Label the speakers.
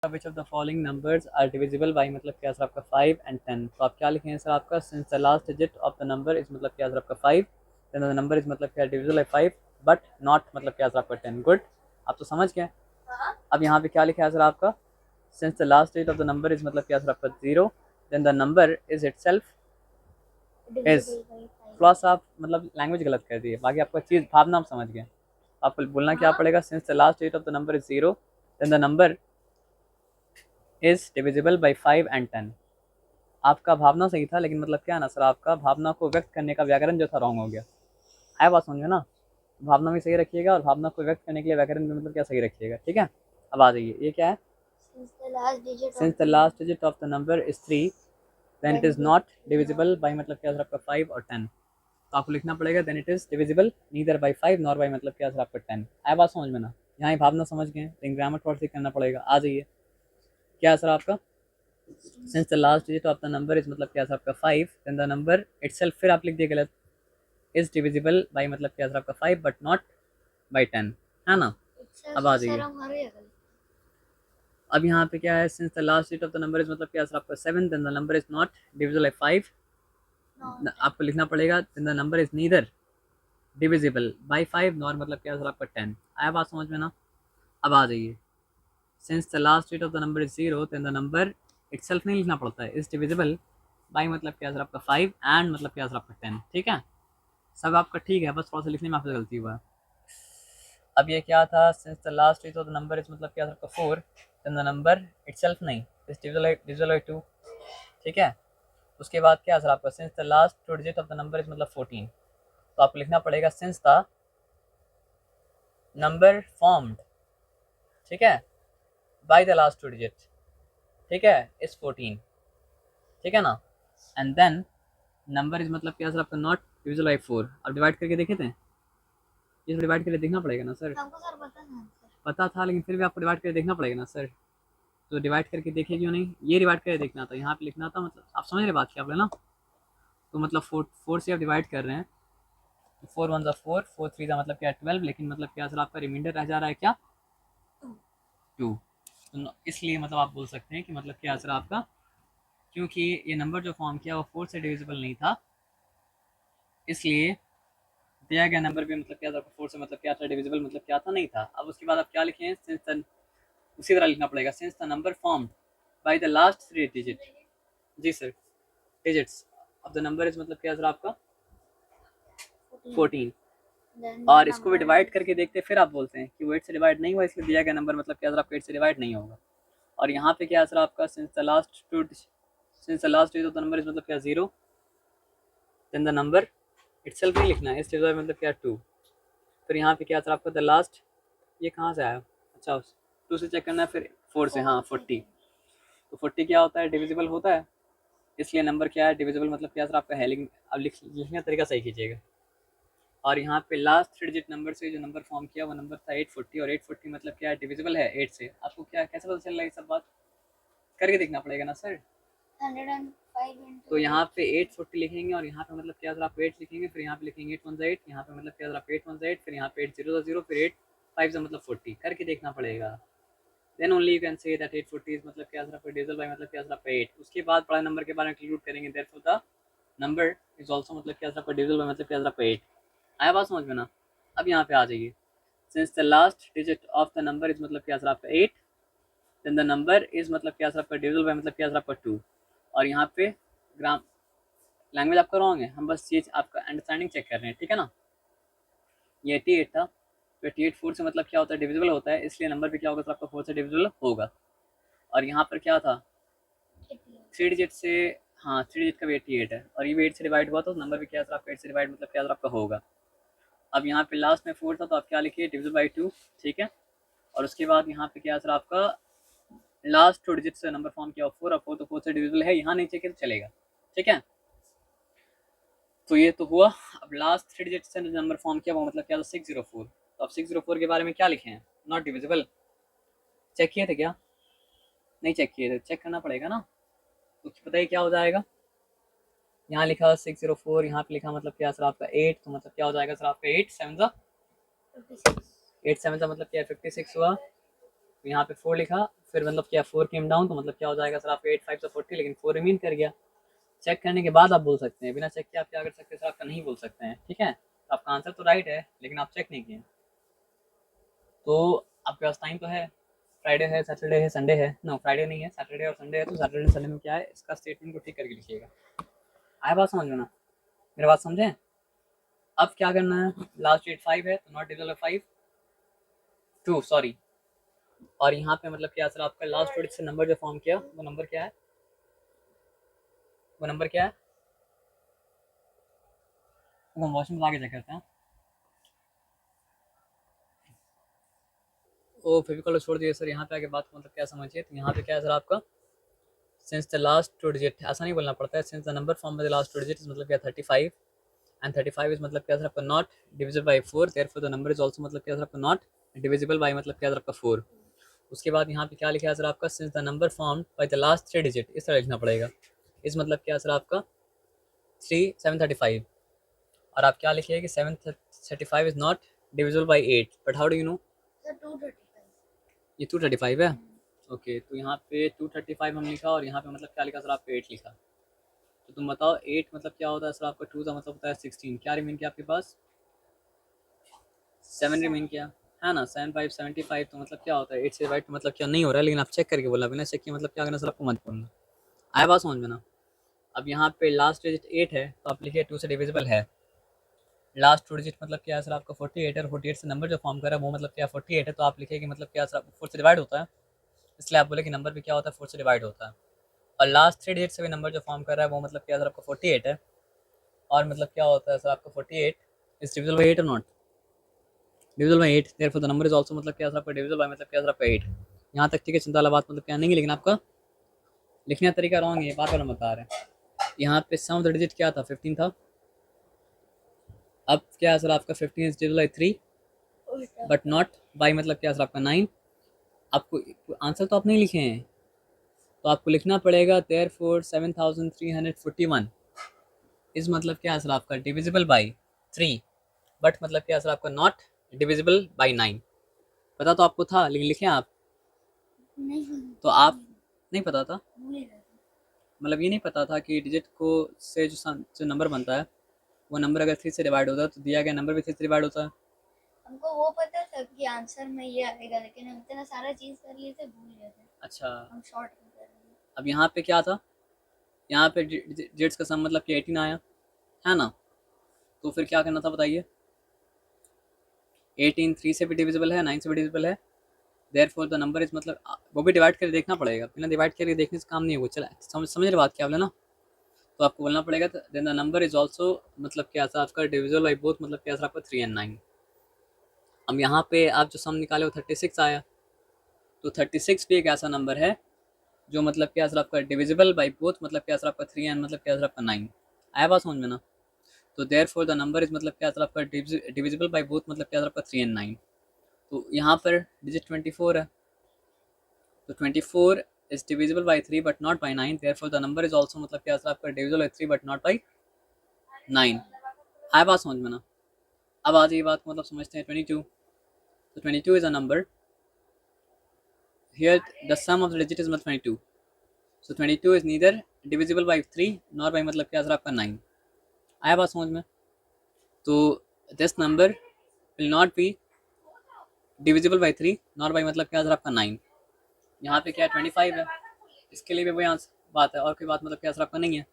Speaker 1: Which of the following numbers are divisible by मतलब क्या sir आपका 5 एंड 10। तो आप क्या लिखेंगे सर आपका since the last digit of the number is मतलब क्या सर आपका 5, देन द नंबर इज मतलब क्या डिविजिबल बाई 5 बट नॉट मतलब क्या सर आपका 10। गुड, आप तो समझ गए। अब यहाँ पे क्या लिखा है सर आपका since the last digit of the number is मतलब क्या सर आपका 0, then the number is itself is. थोड़ा सा आप मतलब लैंग्वेज गलत कर दिए, बाकी आपका चीज़ भावना आप समझ गए। आपको बोलना क्या पड़ेगा since the last digit of the number is 0, then the number is divisible by 5 and 10। आपका भावना सही था, लेकिन मतलब क्या ना सर आपका भावना को व्यक्त करने का व्याकरण जो था रॉन्ग हो गया है। बात समझो ना, भावना भी सही रखिएगा और भावना को व्यक्त करने के लिए व्याकरण भी मतलब क्या सही रखिएगा। ठीक है, अब आ जाइए, ये क्या है since the last digit of the number is 3 then it is not divisible by मतलब क्या सर आपका 5 और 10। तो आपको लिखना पड़ेगा then it is divisible neither by 5 nor by मतलब क्या सर आपका 10। आया बात समझ में ना, यहाँ ही भावना समझ गए, लेकिन ग्रामर थोड़ा सी करना पड़ेगा। आ जाइए, क्या है सर आपका since the last digit of the number is मतलब क्या सर आपका 5, देन द नंबर इटसेल्फ, फिर आप लिख दिए गलत, इज डिविजिबल बाई मतलब क्या सर आपका 5 बट नॉट बाई 10, है ना। अब आ जाइए, अब यहाँ पे क्या है since the last digit of the number is मतलब क्या सर आपका 7, then the number is not divisible by 5। आपको लिखना पड़ेगा then the number is neither divisible by 5 nor मतलब क्या सर आपका 10। आया बात समझ में ना। अब आ जाइए, since the last digit of the number is 0, then the number itself नहीं लिखना पड़ता है, इज डिविजिबल बाई मतलब क्या सर आपका 5 एंड मतलब क्या सर आपका 10। ठीक है, सब आपका ठीक है, बस थोड़ा सा लिखने में आपसे गलती हुआ। अब ये क्या था since the last digit of the number is मतलब क्या सर आपका 4, देन द नंबर इटसेल्फ नहीं, इज डिविजिबल बाई 2। ठीक है, उसके बाद क्या सर आपका since the last two digit of the number is मतलब 14। तो आपको लिखना पड़ेगा सिंस द नंबर फॉर्म्ड, ठीक है, bye the last two digit, ठीक है, इज 14। ठीक है ना, एंड देन नंबर इज मतलब क्या सर आपका नॉट डिविजिबल बाई 4। अब डिवाइड करके देखे थे, ये डिवाइड करके देखना पड़ेगा ना सर। हमको सर पता था, लेकिन फिर भी आपको डिवाइड करके देखना पड़ेगा ना सर। तो डिवाइड करके देखे क्यों नहीं, ये डिवाइड करके देखना था, यहाँ पे लिखना था, मतलब आप समझ रहे बात क्या बोले ना। तो मतलब 4 से आप डिवाइड कर रहे हैं, 4 1 4, 4 3 का मतलब क्या 12, लेकिन मतलब क्या सर आपका रिमाइंडर रह जा रहा है क्या 2। तो इसलिए मतलब आप बोल सकते हैं कि मतलब क्या सर आपका, क्योंकि ये नंबर जो फॉर्म किया वो 4 से डिविजिबल नहीं था, इसलिए दिया गया नंबर भी मतलब क्या था 4 से मतलब क्या था डिविजिबल मतलब क्या था नहीं था। अब उसके बाद आप क्या लिखें सिंस, उसी तरह लिखना पड़ेगा since the number formed by the last 3 digit. जी sir, digits of the number is मतलब क्या सर आपका 14। और इसको भी डिवाइड करके देखते फिर आप बोलते हैं कि वो 8 से डिवाइड नहीं हुआ, इसलिए दिया गया नंबर मतलब क्या सर आपका 8 से डिवाइड नहीं होगा। और यहाँ पे क्या सर आपका since the last digit of the number is मतलब क्या 0, देन द नंबर इटसेल्फ नहीं लिखना है, इस डिवाइड मतलब क्या 2। फिर यहाँ पे क्या सर आपका द लास्ट, ये कहाँ से आया, अच्छा 2 से चेक करना है, फिर 4 से, हाँ 40। तो 40 क्या होता है डिविजिबल होता है, इसलिए नंबर क्या है डिविजिबल मतलब क्या सर आपका है, लेकिन अब लिखने का तरीका सही कीजिएगा। और यहाँ पे लास्ट 3 डिजिट नंबर से जो नंबर फॉर्म किया वो नंबर था 840, और 840 मतलब क्या है डिविजिबल है 8 से। आपको क्या कैसे पता चल रहा है, ये सब बात करके देखना पड़ेगा ना सर। 105 तो यहाँ पे 840 लिखेंगे, और यहाँ पे मतलब क्या सर आप 8 लिखेंगे, फिर यहाँ पे लिखेंगे 8 1 8, यहाँ पे मतलब क्या सर आप 8 1 8, फिर यहाँ पे 8 0 0, फिर 8 5 मतलब 40 करके देखना पड़ेगा। Then only you can say that 840 मतलब क्या सर आपका डिविजिबल बाय मतलब क्या सर आपका 8। उसके बाद बड़ा नंबर के बारे में इंक्लूड करेंगे, therefore the number is also मतलब क्या सर आपका डिविजिबल बाय मतलब क्या सर आपका 8। आया बात समझ में ना। अब यहाँ पे आ जाइए, since the last digit of the number is मतलब क्या सर आपका 8, देन द नंबर इज मतलब क्या सर आपका डिविजिबल बाय मतलब क्या सर आपका 2। और यहाँ पे ग्राम लैंग्वेज आपका रॉन्ग है, हम बस चीज आपका अंडरस्टैंडिंग चेक कर रहे हैं। ठीक है ना, ये 88 था, तो 88 4 से मतलब क्या होता है डिविजिबल होता है, इसलिए नंबर भी क्या होगा सर आपका 4 से डिविजिबल होगा। और यहाँ पर क्या था 3 डिजिट से, हाँ 3 डिजिट का भी 88 है, और ये भी 8 से डिवाइड हुआ, तो नंबर भी क्या सर आपका 8 से डिवाइड मतलब क्या सर आपका होगा। अब यहाँ पे लास्ट में 4 था, तो आप क्या लिखिए डिविजिबल बाई 2। ठीक है, और उसके बाद यहाँ पे क्या सर आपका लास्ट 2 डिजिट से नंबर फॉर्म किया 4, और 4 तो 4 से डिविजिबल है, यहाँ नहीं चाहिए तो चलेगा। ठीक है, तो ये तो हुआ। अब लास्ट 3 डिजिट से नंबर फॉर्म किया वो मतलब क्या था 604। तो अब 604 के बारे में क्या लिखे हैं, नॉट डिविजिबल। चेक किए थे क्या, नहीं चेक किए थे, चेक करना पड़ेगा ना। तो पता ही क्या हो जाएगा, यहाँ लिखा 604, यहाँ पे लिखा मतलब क्या सर आपका 8, तो मतलब क्या हो जाएगा सर आपका 8 7 सा 8 7 सा मतलब क्या 56 हुआ। तो यहाँ पे 4 लिखा, फिर मतलब क्या 4 केम डाउन, तो मतलब क्या हो जाएगा सर आपका 8 5 तो 40, लेकिन 4 रिमेन कर गया। चेक करने के बाद आप बोल सकते हैं, बिना चेक किए आप क्या कर सकते हैं सर, आपका नहीं बोल सकते हैं, ठीक है। तो आपका आंसर तो राइट है, लेकिन आप चेक नहीं किए। तो आपके पास टाइम तो है, फ्राइडे है, सैटरडे है, संडे है, नो फ्राइडे नहीं है, सैटरडे और संडे है, तो सैटरडे संडे में क्या है, इसका स्टेटमेंट को ठीक करके लिखिएगा। आया बात समझ में ना, मेरी बात समझें। अब क्या करना है, लास्ट डेट 5 है, तो नॉट डिविजिबल 5 2 सॉरी, और यहाँ पे मतलब क्या सर आपका लास्ट डिजिट से नंबर जो फॉर्म किया वो नंबर क्या है, वो नंबर क्या है, वो हम वॉशरूम में आगे चेक करते हैं। ओ फेविकॉल छोड़ दिए सर, यहाँ पे आगे बात को मतलब क्या समझिए, तो यहाँ पे क्या है सर आपका since the last two digit, ऐसा नहीं बोलना पड़ता है, since the number form by the last two digit मतलब क्या 35 एंड 35 इज मतलब क्या सर आपका not divisible by 4, therefore the number is also मतलब क्या सर आपका नॉट डिविजिबल बाय मतलब क्या सर आपका 4। उसके बाद यहाँ पे क्या लिखा है सर आपका since the number formed by the last 3 digit, इस तरह लिखना पड़ेगा। इस मतलब क्या सर आपका 735, और आप क्या लिखिए कि 735 is not divisible by 8, but how do you know ये 235 है। ओके तो यहाँ पे 235 हम लिखा, और यहाँ पे मतलब क्या लिखा सर आपका 8 लिखा। तो तुम बताओ 8 मतलब क्या होता है सर आपका, 2 का मतलब होता है 16, क्या रिमेन किया आपके पास 7 रिमेन किया है ना, 7 5 75, तो मतलब क्या होता है 8 से डिवाइड, तो मतलब क्या नहीं हो रहा है, लेकिन आप चेक करके बोला, बिना चेक किए मतलब क्या करना सर आपको मत बोलना। आया बात समझ में ना। अब यहाँ पे लास्ट डिजिट 8 है, तो आप लिखिए 2 से डिविजिबल है। लास्ट 2 डिजिट मतलब क्या है सर आपका 48 है, और 48 से नंबर जो फॉर्म कर रहा है वो मतलब क्या 48 है, तो आप लिखिए कि मतलब क्या सर 4 से डिवाइड होता है, इसलिए आप बोले कि नंबर भी क्या होता है 4 से डिवाइड होता है। और लास्ट 3 डिजिट से भी नंबर जो फॉर्म कर रहा है वो मतलब क्या सर आपका 48 है, और मतलब क्या होता है सर आपका 48 इज डिविजिबल बाय 8 और not divisible by 8, therefore the number is also मतलब क्या सर आपका डिविजिबल बाय मतलब क्या सर आपका 8। यहाँ तक ठीक है, चिंता वाला बात मतलब क्या नहीं है, लेकिन आपका लिखने का तरीका रॉन्ग है, ये बात हम बता रहे हैं। यहाँ पे सम ऑफ द डिजिट क्या था 15 था, अब क्या है सर आपका 15 is divisible by 3 but not by मतलब क्या सर आपका 9। आपको आंसर तो आप नहीं लिखे हैं, तो आपको लिखना पड़ेगा देयरफॉर 7341 इस मतलब क्या है सर आपका डिविजिबल बाय 3 बट मतलब क्या है सर आपका नॉट डिविजिबल बाय 9। पता तो आपको था, लेकिन लिखे आप नहीं, तो आप नहीं पता था, मतलब ये नहीं पता था कि डिजिट को से जो नंबर बनता है वो नंबर अगर 3 से डिवाइड होता है तो दिया गया नंबर भी 3 से डिवाइड होता है।
Speaker 2: हमको वो पता था कि आंसर में ये आएगा, लेकिन हम इतना सारा चीज कर लिए थे, भूल गए थे।
Speaker 1: अच्छा
Speaker 2: हम शॉर्ट में कर रहे हैं।
Speaker 1: अब यहाँ पे क्या था, यहाँ पे डिजिट्स का सम मतलब कि 18 आया है ना, तो फिर क्या करना था बताइए, 18 3 से भी डिविजिबल है, 9 से भी डिविजिबल है, देयरफॉर द नंबर इज मतलब वो भी डिवाइड करके देखना पड़ेगा, बिना डिवाइड करके देखने से काम नहीं होगा। चला समझ रहे बात क्या बोले ना, तो आपको बोलना पड़ेगा then the number is also मतलब क्या था आपका डिविजिबल बाई बोथ मतलब क्या था आपका 3 एंड 9। अब यहाँ पे आप जो सम निकाले वो 36 आया, तो 36 भी एक ऐसा नंबर है जो मतलब क्या सर आपका डिविजिबल बाई बोथ मतलब क्या सर आपका 3 एंड मतलब क्या सर आपका 9। आया बात समझ में ना। तो therefore the number is मतलब क्या सर आपका डिविजिबल बाई बोथ मतलब क्या सर आपका 3 एंड 9। तो यहाँ पर डिजिट 24 है, तो 24 is divisible by 3 but not by 9, therefore the number is also मतलब क्या सर आपका divisible by 3 but not by 9। आया बात समझ में ना। अब आ जाइए बात को मतलब समझते हैं 22। तो 22 is a number, here the sum of the digit is मतलब 22, so 22 is neither divisible by 3 nor by मतलब क्या सर आपका 9। आया बात समझ में। तो this number will not be divisible by 3 nor by मतलब क्या सर आपका 9। यहाँ पे क्या 25 है, इसके लिए भी वही बात है, और कोई बात मतलब क्या सर आपका नहीं है।